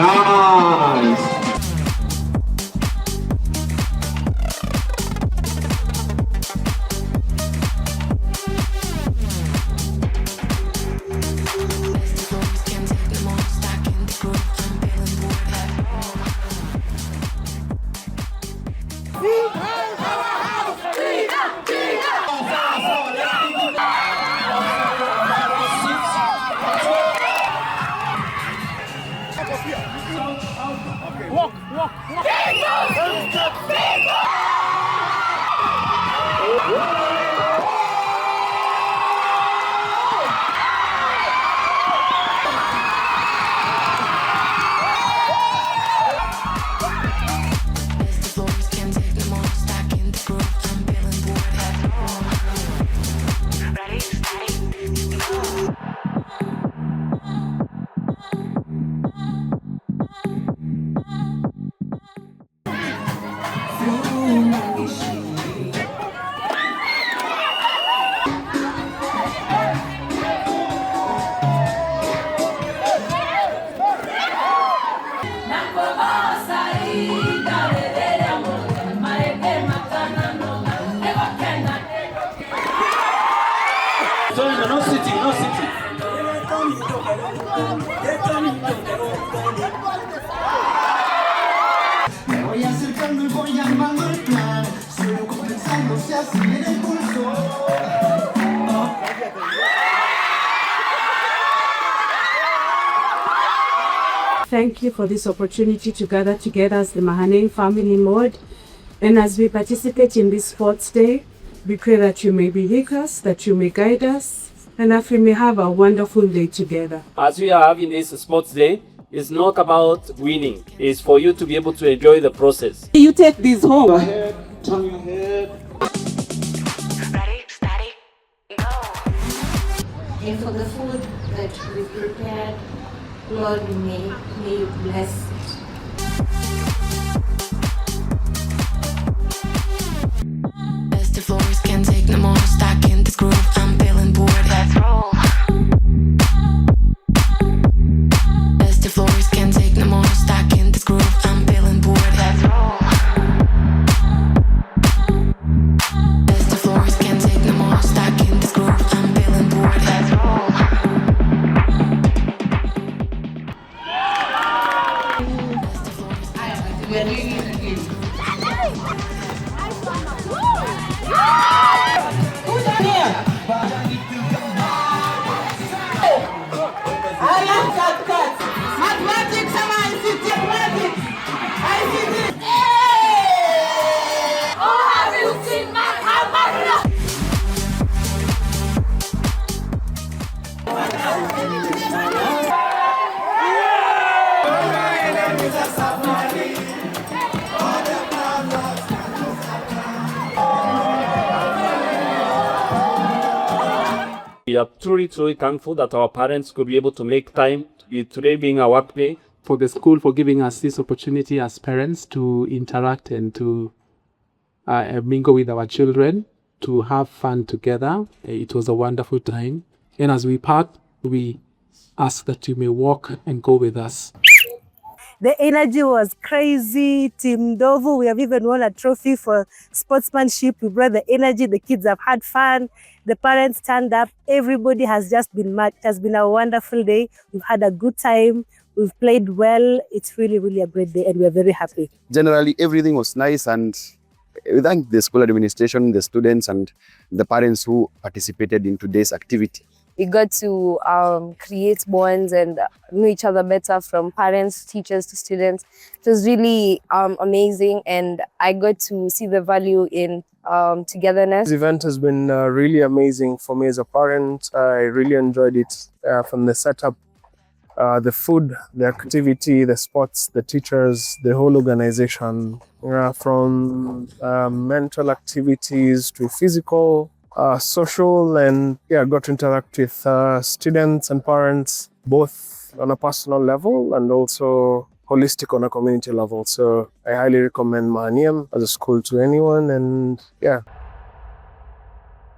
Nice. No sitting, no sitting. Voy acercando y voy armando el plan. Suelo compensando, se acelera el pulso. Thank you for this opportunity to gather together as the Mahanaim family mode. And as we participate in this sports day, we pray that you may be with us, that you may guide us, and that we may have a wonderful day together. As we are having this sports day, it's not about winning. It's for you to be able to enjoy the process. You take this home. Go ahead, turn your head. Ready, steady, go. And for the food that we prepared, Lord, may you bless it. Best of floors can't take no more. Stuck in this groove, I'm feeling bored. Let's roll. Best of floors can't take no more. Stuck in this groove, I'm feeling bored. Let's roll. Best of floors can't take no more. Stuck in this groove, I'm feeling bored. Let's roll. We're doing it again. Who's here? I am cut. Mathematics, someone sit mathematics. I sit it. Oh, have you seen my camera? We are truly thankful that our parents could be able to make time, today being our work day. For the school for giving us this opportunity as parents to interact and to mingle with our children, to have fun together. It was a wonderful time. And as we part, we ask that you may walk and go with us. The energy was crazy. Team Ndovu, we have even won a trophy for sportsmanship. We brought the energy. The kids have had fun. The parents turned up. Everybody has just been mad. It has been a wonderful day. We've had a good time. We've played well. It's really, really a great day and we're very happy. Generally, everything was nice, and we thank the school administration, the students, and the parents who participated in today's activity. We got to create bonds and know each other better, from parents, teachers to students. It was really amazing, and I got to see the value in togetherness. This event has been really amazing for me as a parent. I really enjoyed it, from the setup, the food, the activity, the sports, the teachers, the whole organization, from mental activities to physical, social, and got to interact with students and parents, both on a personal level and also holistic on a community level. So I highly recommend Mahanaim as a school to anyone, and